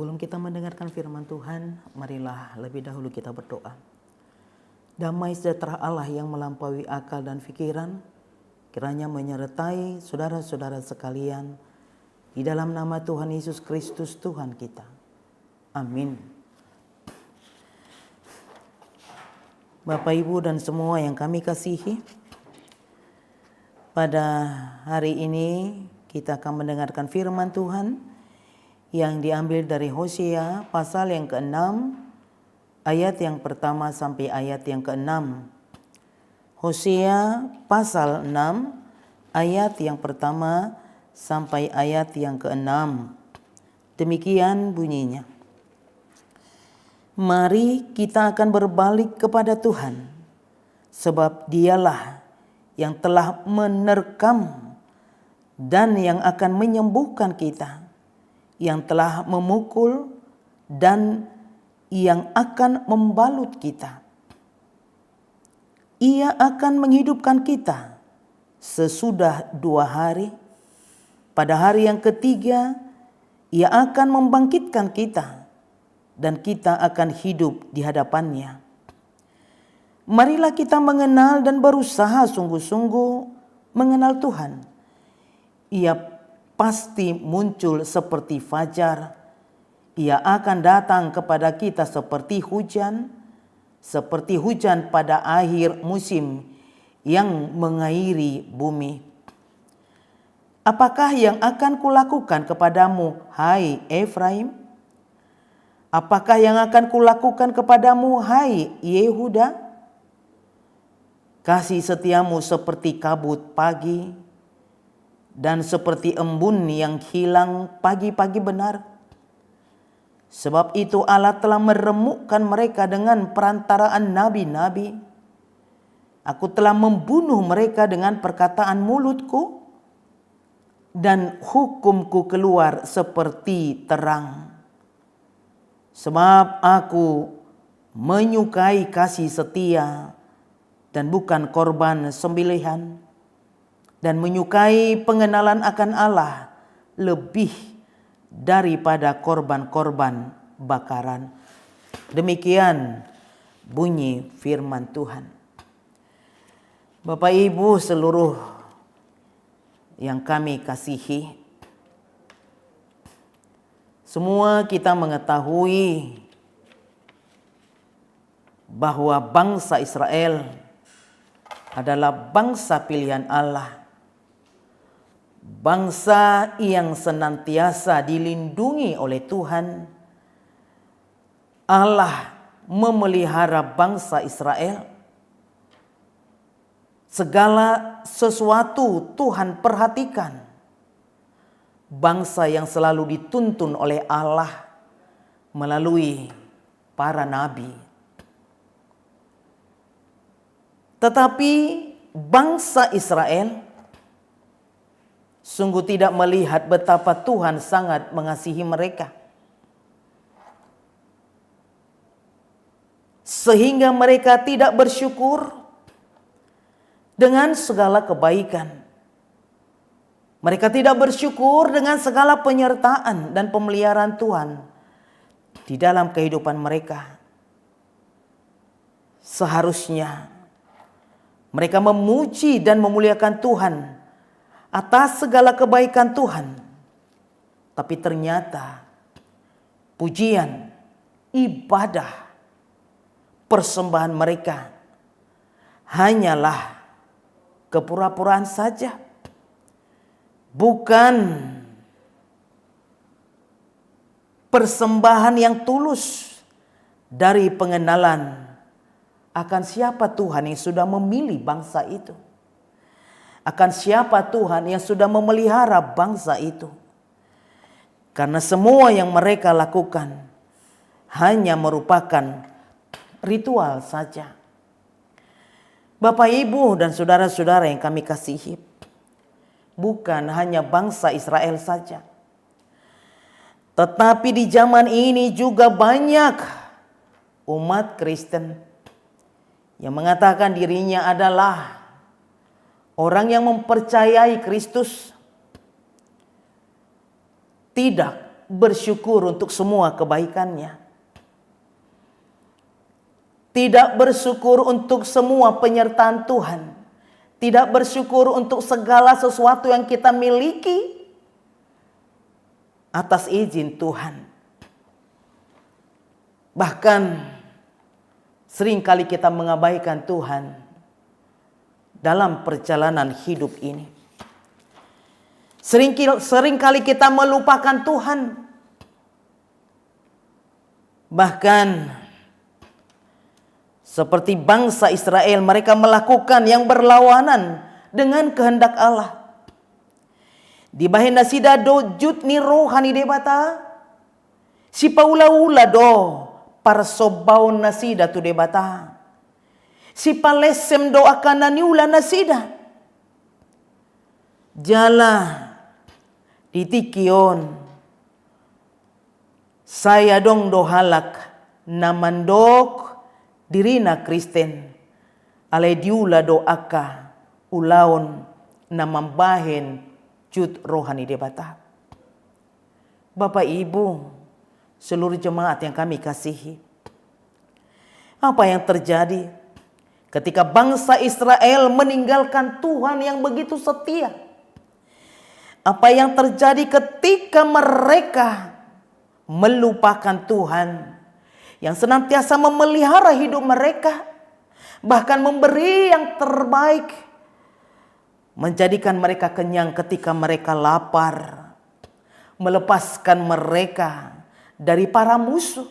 Sebelum kita mendengarkan firman Tuhan, marilah lebih dahulu kita berdoa. Damai sejahtera Allah yang melampaui akal dan pikiran, kiranya menyertai saudara-saudara sekalian, di dalam nama Tuhan Yesus Kristus Tuhan kita. Amin. Bapak, Ibu, dan semua yang kami kasihi, pada hari ini kita akan mendengarkan firman Tuhan yang diambil dari Hosea pasal yang ke-6, ayat yang pertama sampai ayat yang ke-6. Hosea pasal 6, ayat yang pertama sampai ayat yang ke-6. Demikian bunyinya. Mari kita akan berbalik kepada Tuhan, sebab Dialah yang telah menerkam dan yang akan menyembuhkan kita, yang telah memukul dan yang akan membalut kita. Ia akan menghidupkan kita sesudah 2 hari. Pada hari yang ketiga, Ia akan membangkitkan kita dan kita akan hidup di hadapannya. Marilah kita mengenal dan berusaha sungguh-sungguh mengenal Tuhan. Ia pasti muncul seperti fajar. Ia akan datang kepada kita seperti hujan pada akhir musim yang mengairi bumi. Apakah yang akan kulakukan kepadamu, hai Efraim? Apakah yang akan kulakukan kepadamu, hai Yehuda? Kasih setiamu seperti kabut pagi, dan seperti embun yang hilang pagi-pagi benar. Sebab itu Allah telah meremukkan mereka dengan perantaraan nabi-nabi. Aku telah membunuh mereka dengan perkataan mulutku, dan hukumku keluar seperti terang. Sebab aku menyukai kasih setia dan bukan korban sembelihan, dan menyukai pengenalan akan Allah lebih daripada korban-korban bakaran. Demikian bunyi firman Tuhan. Bapak, Ibu, seluruh yang kami kasihi, semua kita mengetahui bahwa bangsa Israel adalah bangsa pilihan Allah. Bangsa yang senantiasa dilindungi oleh Tuhan. Allah memelihara bangsa Israel. Segala sesuatu Tuhan perhatikan. Bangsa yang selalu dituntun oleh Allah melalui para nabi. Tetapi bangsa Israel sungguh tidak melihat betapa Tuhan sangat mengasihi mereka, sehingga mereka tidak bersyukur dengan segala kebaikan. Mereka tidak bersyukur dengan segala penyertaan dan pemeliharaan Tuhan di dalam kehidupan mereka. Seharusnya mereka memuji dan memuliakan Tuhan atas segala kebaikan Tuhan. Tapi ternyata pujian, ibadah, persembahan mereka hanyalah kepura-puraan saja. Bukan persembahan yang tulus dari pengenalan akan siapa Tuhan yang sudah memilih bangsa itu. Akan siapa Tuhan yang sudah memelihara bangsa itu. Karena semua yang mereka lakukan hanya merupakan ritual saja. Bapak, Ibu, dan saudara-saudara yang kami kasihi, bukan hanya bangsa Israel saja, tetapi di zaman ini juga banyak umat Kristen yang mengatakan dirinya adalah orang yang mempercayai Kristus, tidak bersyukur untuk semua kebaikannya. Tidak bersyukur untuk semua penyertaan Tuhan. Tidak bersyukur untuk segala sesuatu yang kita miliki atas izin Tuhan. Bahkan seringkali kita mengabaikan Tuhan dalam perjalanan hidup ini. Seringkali kita melupakan Tuhan. Bahkan seperti bangsa Israel, mereka melakukan yang berlawanan dengan kehendak Allah. Di bahenda sida do jutni rohani debata, si paula-ula do para sobau nasida tu debata, si palesem do akan naniula nasida. Jala ditikion, saya dong do halak namandok dirina Kristen, alay diula do aka ulaon namambahen cut rohani debata. Bapak Ibu, seluruh jemaat yang kami kasihi, apa yang terjadi ketika bangsa Israel meninggalkan Tuhan yang begitu setia? Apa yang terjadi ketika mereka melupakan Tuhan yang senantiasa memelihara hidup mereka, bahkan memberi yang terbaik, menjadikan mereka kenyang ketika mereka lapar, melepaskan mereka dari para musuh.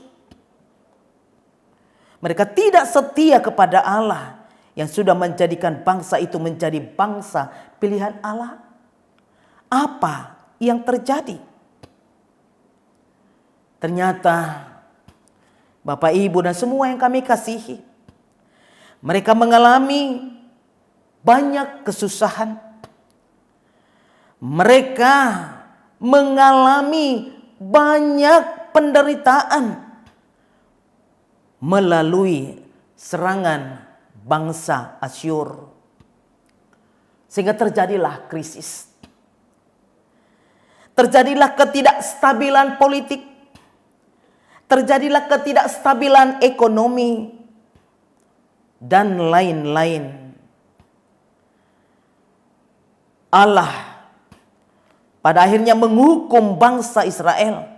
Mereka tidak setia kepada Allah yang sudah menjadikan bangsa itu menjadi bangsa pilihan Allah. Apa yang terjadi? Ternyata Bapak Ibu dan semua yang kami kasihi, mereka mengalami banyak kesusahan. Mereka mengalami banyak penderitaan melalui serangan bangsa Asyur. Sehingga terjadilah krisis. Terjadilah ketidakstabilan politik. Terjadilah ketidakstabilan ekonomi. Dan lain-lain. Allah pada akhirnya menghukum bangsa Israel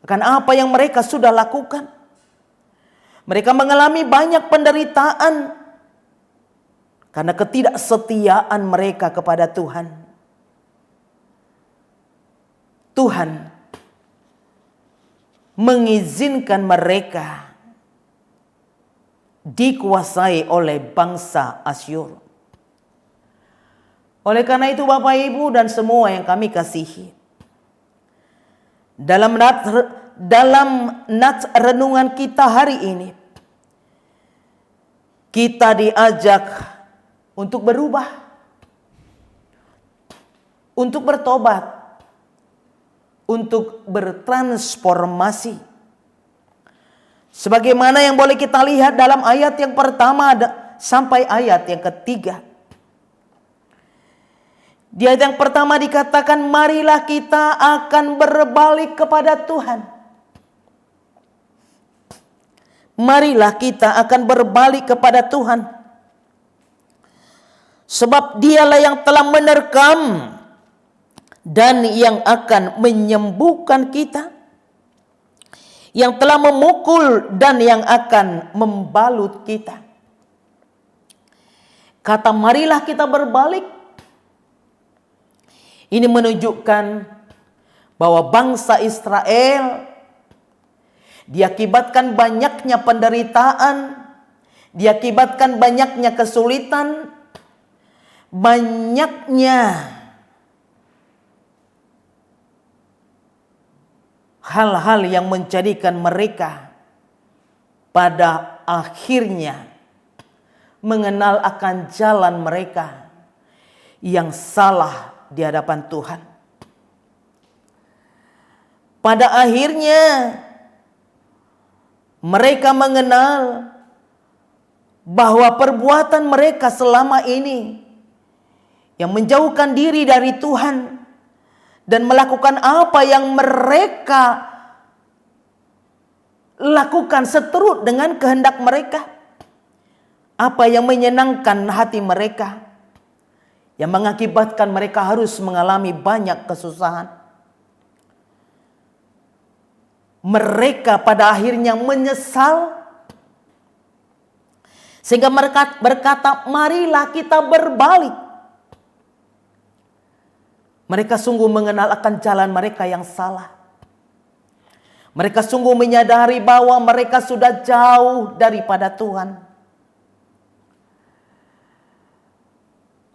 akan apa yang mereka sudah lakukan. Mereka mengalami banyak penderitaan karena ketidaksetiaan mereka kepada Tuhan. Tuhan mengizinkan mereka dikuasai oleh bangsa Asyur. Oleh karena itu Bapak Ibu dan semua yang kami kasihi, dalam nats renungan kita hari ini, kita diajak untuk berubah, untuk bertobat, untuk bertransformasi. Sebagaimana yang boleh kita lihat dalam ayat yang pertama sampai ayat yang ketiga. Di ayat yang pertama dikatakan, marilah kita akan berbalik kepada Tuhan. Marilah kita akan berbalik kepada Tuhan. Sebab dialah yang telah menerkam dan yang akan menyembuhkan kita. Yang telah memukul dan yang akan membalut kita. Kata marilah kita berbalik. Ini menunjukkan bahwa bangsa Israel diakibatkan banyaknya penderitaan, diakibatkan banyaknya kesulitan, banyaknya hal-hal yang menjadikan mereka pada akhirnya mengenal akan jalan mereka yang salah di hadapan Tuhan. Pada akhirnya mereka mengenal bahwa perbuatan mereka selama ini yang menjauhkan diri dari Tuhan dan melakukan apa yang mereka lakukan seturut dengan kehendak mereka, apa yang menyenangkan hati mereka, yang mengakibatkan mereka harus mengalami banyak kesusahan. Mereka pada akhirnya menyesal, sehingga mereka berkata, marilah kita berbalik. Mereka sungguh mengenal akan jalan mereka yang salah. Mereka sungguh menyadari bahwa mereka sudah jauh daripada Tuhan.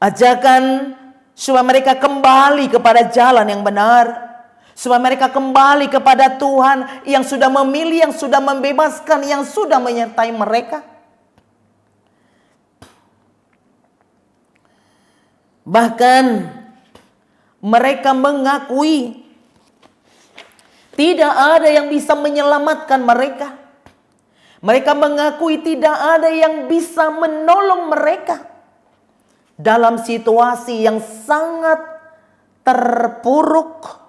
Ajakan supaya mereka kembali kepada jalan yang benar, supaya mereka kembali kepada Tuhan yang sudah memilih, yang sudah membebaskan, yang sudah menyertai mereka. Bahkan mereka mengakui tidak ada yang bisa menyelamatkan mereka. Mereka mengakui tidak ada yang bisa menolong mereka dalam situasi yang sangat terpuruk.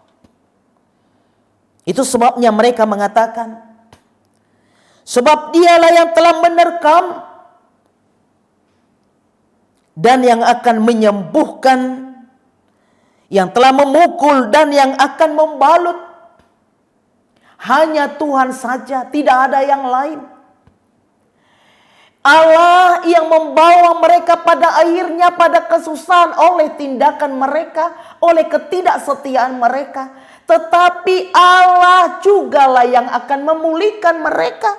Itu sebabnya mereka mengatakan, sebab dialah yang telah menerkam dan yang akan menyembuhkan, yang telah memukul dan yang akan membalut. Hanya Tuhan saja, tidak ada yang lain. Allah yang membawa mereka pada akhirnya pada kesusahan oleh tindakan mereka, oleh ketidaksetiaan mereka. Tetapi Allah jugalah yang akan memulihkan mereka.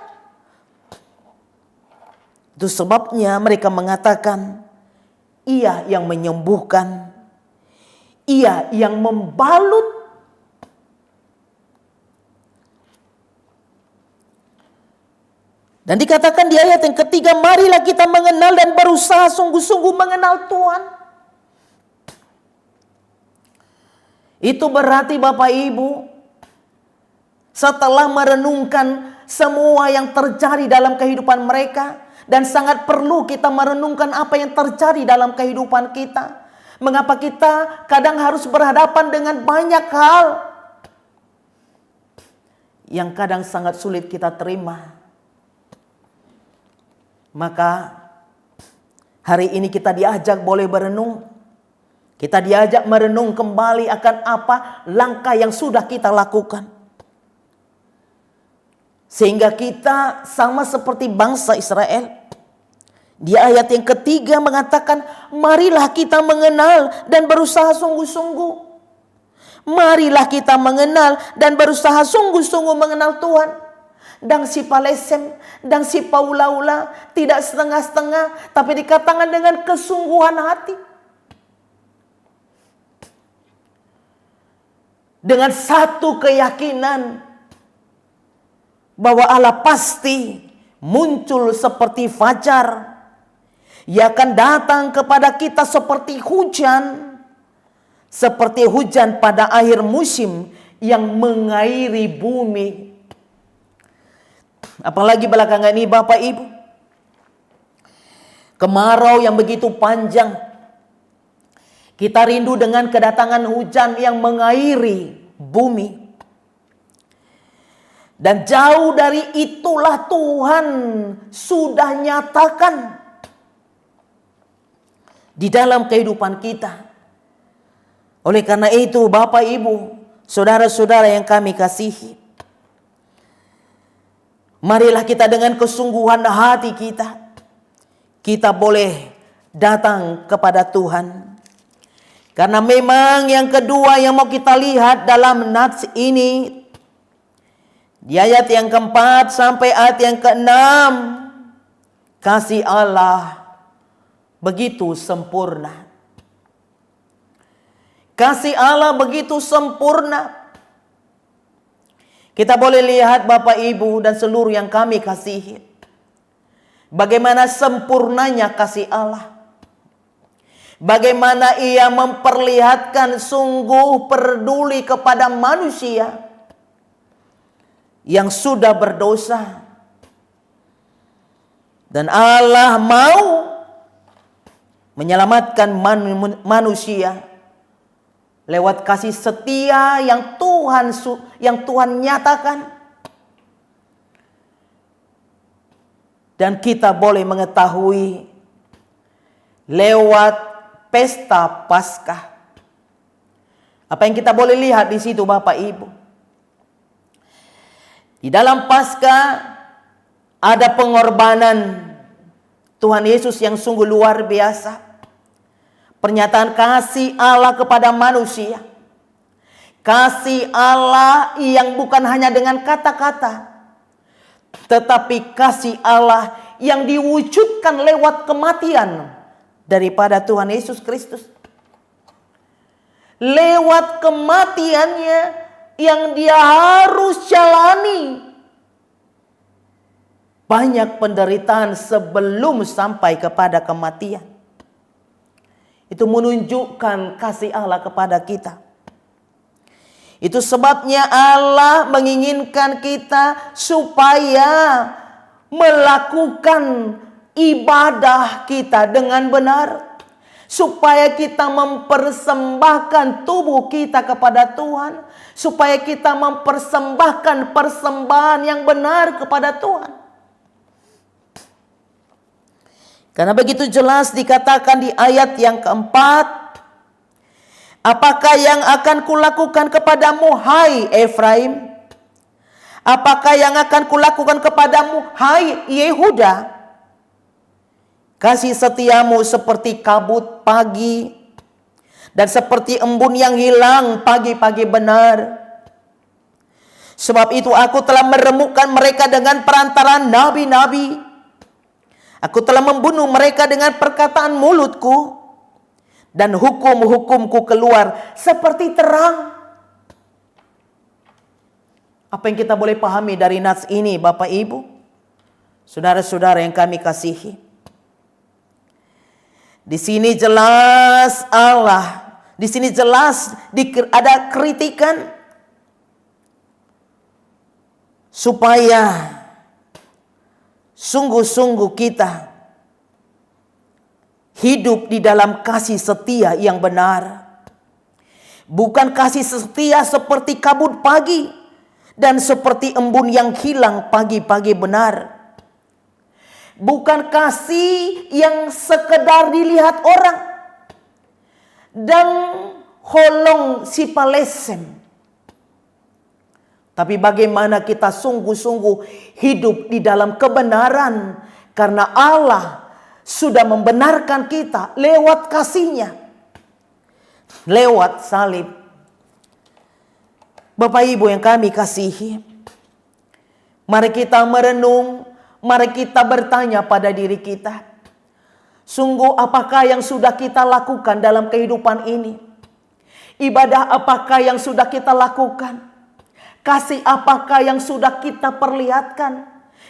Itu sebabnya mereka mengatakan, Ia yang menyembuhkan, Ia yang membalut. Dan dikatakan di ayat yang ketiga, marilah kita mengenal dan berusaha sungguh-sungguh mengenal Tuhan. Itu berarti Bapak Ibu, setelah merenungkan semua yang terjadi dalam kehidupan mereka, dan sangat perlu kita merenungkan apa yang terjadi dalam kehidupan kita. Mengapa kita kadang harus berhadapan dengan banyak hal yang kadang sangat sulit kita terima. Maka hari ini kita diajak boleh berenung. Kita diajak merenung kembali akan apa langkah yang sudah kita lakukan. Sehingga kita sama seperti bangsa Israel. Di ayat yang ketiga mengatakan, marilah kita mengenal dan berusaha sungguh-sungguh. Marilah kita mengenal dan berusaha sungguh-sungguh mengenal Tuhan. Dan si palesem, dan si paula-ula, tidak setengah-setengah, tapi dikatakan dengan kesungguhan hati. Dengan satu keyakinan bahwa Allah pasti muncul seperti fajar. Ia akan datang kepada kita seperti hujan. Seperti hujan pada akhir musim yang mengairi bumi. Apalagi belakangan ini Bapak Ibu, kemarau yang begitu panjang. Kita rindu dengan kedatangan hujan yang mengairi bumi. Dan jauh dari itulah Tuhan sudah nyatakan di dalam kehidupan kita. Oleh karena itu Bapak Ibu, saudara-saudara yang kami kasihi, marilah kita dengan kesungguhan hati kita boleh datang kepada Tuhan. Karena memang yang kedua yang mau kita lihat dalam nats ini, di ayat yang keempat sampai ayat yang keenam, kasih Allah begitu sempurna. Kasih Allah begitu sempurna. Kita boleh lihat Bapak Ibu dan seluruh yang kami kasihi, bagaimana sempurnanya kasih Allah. Bagaimana Ia memperlihatkan sungguh peduli kepada manusia yang sudah berdosa. Dan Allah mau menyelamatkan manusia lewat kasih setia yang Tuhan nyatakan. Dan kita boleh mengetahui lewat pesta Paskah. Apa yang kita boleh lihat di situ Bapak Ibu? Di dalam Paskah ada pengorbanan Tuhan Yesus yang sungguh luar biasa. Pernyataan kasih Allah kepada manusia. Kasih Allah yang bukan hanya dengan kata-kata, tetapi kasih Allah yang diwujudkan lewat kematian daripada Tuhan Yesus Kristus. Lewat kematiannya yang dia harus jalani banyak penderitaan sebelum sampai kepada kematian. Itu menunjukkan kasih Allah kepada kita. Itu sebabnya Allah menginginkan kita supaya melakukan ibadah kita dengan benar. Supaya kita mempersembahkan tubuh kita kepada Tuhan. Supaya kita mempersembahkan persembahan yang benar kepada Tuhan. Karena begitu jelas dikatakan di ayat yang keempat. Apakah yang akan kulakukan kepadamu, hai Efraim? Apakah yang akan kulakukan kepadamu, hai Yehuda? Kasih setiamu seperti kabut pagi, dan seperti embun yang hilang pagi-pagi benar. Sebab itu aku telah meremukkan mereka dengan perantaraan nabi-nabi. Aku telah membunuh mereka dengan perkataan mulutku. Dan hukum-hukumku keluar seperti terang. Apa yang kita boleh pahami dari nas ini Bapak Ibu? Saudara-saudara yang kami kasihi. Di sini jelas Allah. Di sini jelas ada kritikan. Supaya sungguh-sungguh kita hidup di dalam kasih setia yang benar. Bukan kasih setia seperti kabut pagi dan seperti embun yang hilang pagi-pagi benar. Bukan kasih yang sekedar dilihat orang dan holong si palesem. Tapi bagaimana kita sungguh-sungguh hidup di dalam kebenaran karena Allah sudah membenarkan kita lewat kasih-Nya, lewat salib. Bapak Ibu yang kami kasihi, mari kita merenung, mari kita bertanya pada diri kita. Sungguh apakah yang sudah kita lakukan dalam kehidupan ini? Ibadah apakah yang sudah kita lakukan? Kasih apakah yang sudah kita perlihatkan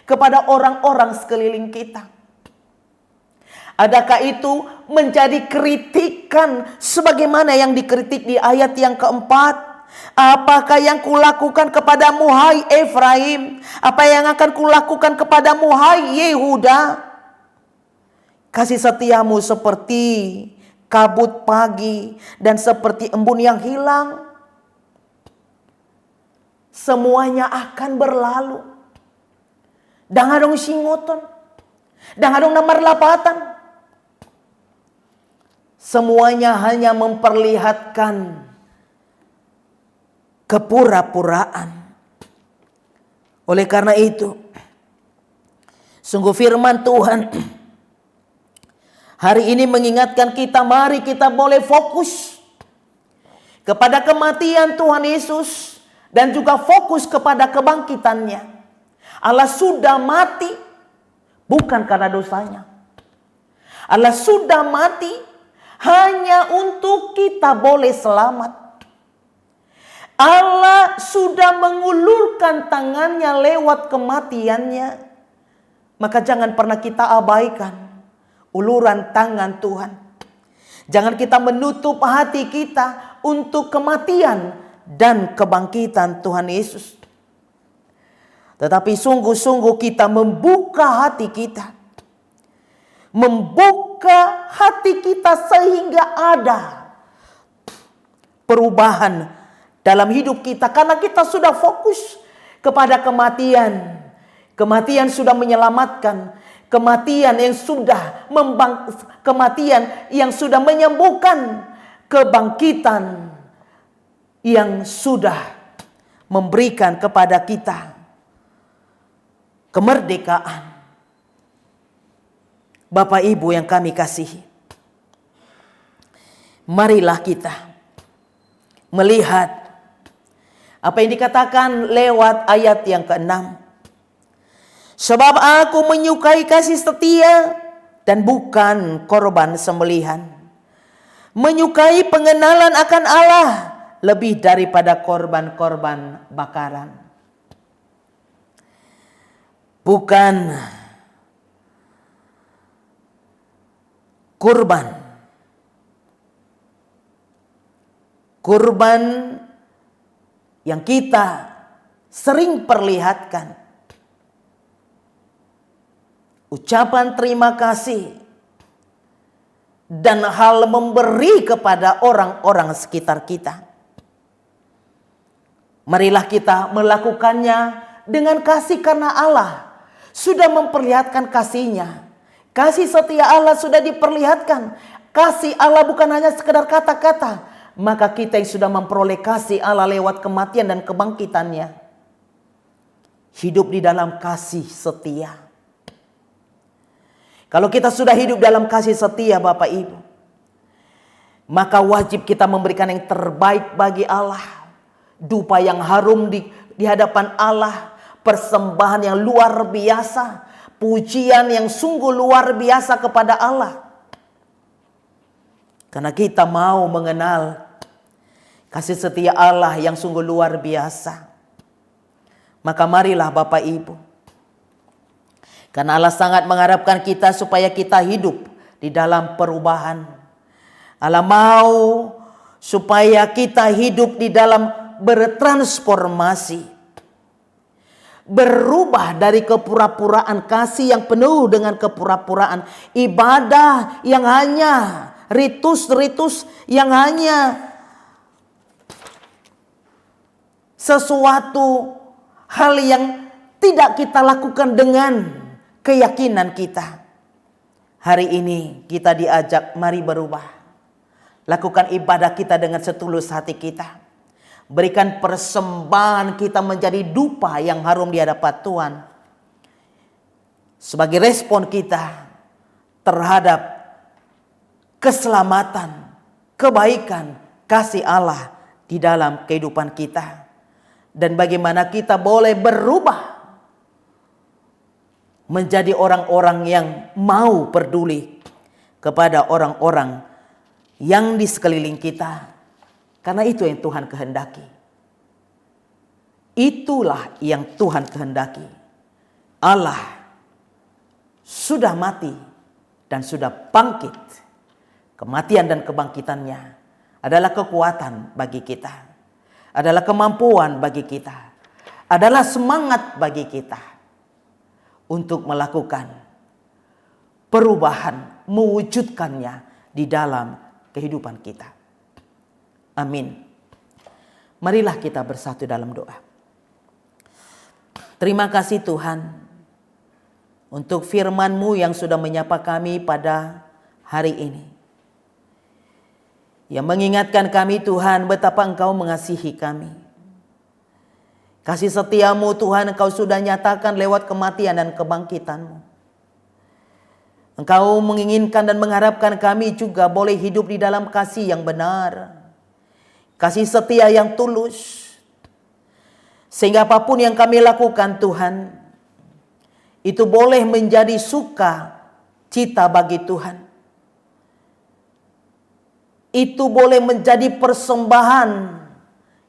kepada orang-orang sekeliling kita? Adakah itu menjadi kritikan sebagaimana yang dikritik di ayat yang keempat? Apakah yang kulakukan kepadamu hai Efraim? Apa yang akan kulakukan kepadamu hai Yehuda? Kasih setiamu seperti kabut pagi dan seperti embun yang hilang. Semuanya akan berlalu. Dangadong singoton. Dangadong namar lapatan. Semuanya hanya memperlihatkan kepura-puraan. Oleh karena itu, sungguh firman Tuhan hari ini mengingatkan kita, mari kita boleh fokus kepada kematian Tuhan Yesus dan juga fokus kepada kebangkitannya. Allah sudah mati bukan karena dosanya. Allah sudah mati hanya untuk kita boleh selamat. Allah sudah mengulurkan tangannya lewat kematiannya. Maka jangan pernah kita abaikan uluran tangan Tuhan. Jangan kita menutup hati kita untuk kematian dan kebangkitan Tuhan Yesus. Tetapi sungguh-sungguh kita membuka hati kita. Membuka hati kita sehingga ada perubahan dalam hidup kita. Karena kita sudah fokus kepada kematian. Kematian sudah menyelamatkan. Kematian yang sudah menyembuhkan. Kebangkitan yang sudah memberikan kepada kita kemerdekaan. Bapak Ibu yang kami kasihi, marilah kita melihat apa yang dikatakan lewat ayat yang ke-6. Sebab aku menyukai kasih setia dan bukan korban sembelihan. Menyukai pengenalan akan Allah lebih daripada korban-korban bakaran. Bukan kurban yang kita sering perlihatkan. Ucapan terima kasih dan hal memberi kepada orang-orang sekitar kita. Marilah kita melakukannya dengan kasih, karena Allah sudah memperlihatkan kasih-Nya. Kasih setia Allah sudah diperlihatkan. Kasih Allah bukan hanya sekedar kata-kata. Maka kita yang sudah memperoleh kasih Allah lewat kematian dan kebangkitannya, hidup di dalam kasih setia. Kalau kita sudah hidup dalam kasih setia Bapak Ibu, maka wajib kita memberikan yang terbaik bagi Allah. Dupa yang harum di hadapan Allah, persembahan yang luar biasa, pujian yang sungguh luar biasa kepada Allah. Karena kita mau mengenal kasih setia Allah yang sungguh luar biasa. Maka marilah Bapak Ibu, karena Allah sangat mengharapkan kita supaya kita hidup di dalam perubahan. Allah mau supaya kita hidup di dalam bertransformasi. Berubah dari kepura-puraan kasih yang penuh dengan kepura-puraan. Ibadah yang hanya ritus-ritus, yang hanya sesuatu hal yang tidak kita lakukan dengan keyakinan kita. Hari ini kita diajak, mari berubah. Lakukan ibadah kita dengan setulus hati kita. Berikan persembahan kita menjadi dupa yang harum di hadapan Tuhan. Sebagai respon kita terhadap keselamatan, kebaikan, kasih Allah di dalam kehidupan kita. Dan bagaimana kita boleh berubah menjadi orang-orang yang mau peduli kepada orang-orang yang di sekeliling kita. Karena itu yang Tuhan kehendaki. Itulah yang Tuhan kehendaki. Allah sudah mati dan sudah bangkit. Kematian dan kebangkitannya adalah kekuatan bagi kita. Adalah kemampuan bagi kita. Adalah semangat bagi kita untuk melakukan perubahan, mewujudkannya di dalam kehidupan kita. Amin. Marilah kita bersatu dalam doa. Terima kasih Tuhan untuk firman-Mu yang sudah menyapa kami pada hari ini. Yang mengingatkan kami Tuhan betapa Engkau mengasihi kami. Kasih setia-Mu Tuhan Engkau sudah nyatakan lewat kematian dan kebangkitan-Mu. Engkau menginginkan dan mengharapkan kami juga boleh hidup di dalam kasih yang benar. Kasih setia yang tulus. Sehingga apapun yang kami lakukan Tuhan, itu boleh menjadi suka cita bagi Tuhan. Itu boleh menjadi persembahan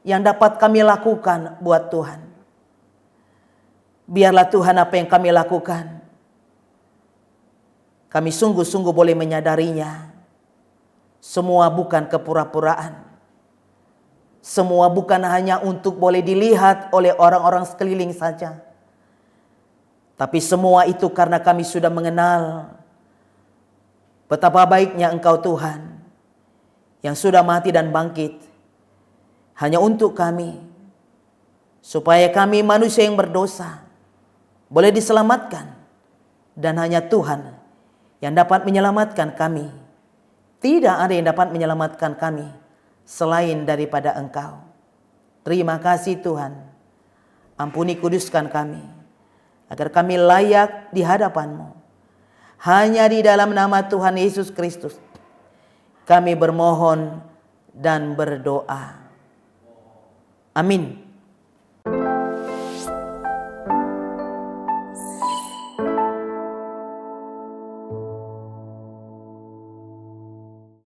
yang dapat kami lakukan buat Tuhan. Biarlah Tuhan apa yang kami lakukan, kami sungguh-sungguh boleh menyadarinya. Semua bukan kepura-puraan. Semua bukan hanya untuk boleh dilihat oleh orang-orang sekeliling saja. Tapi semua itu karena kami sudah mengenal betapa baiknya Engkau Tuhan yang sudah mati dan bangkit hanya untuk kami, supaya kami manusia yang berdosa boleh diselamatkan, dan hanya Tuhan yang dapat menyelamatkan kami. Tidak ada yang dapat menyelamatkan kami selain daripada Engkau. Terima kasih Tuhan. Ampuni, kuduskan kami, agar kami layak di hadapan-Mu. Hanya di dalam nama Tuhan Yesus Kristus kami bermohon dan berdoa. Amin.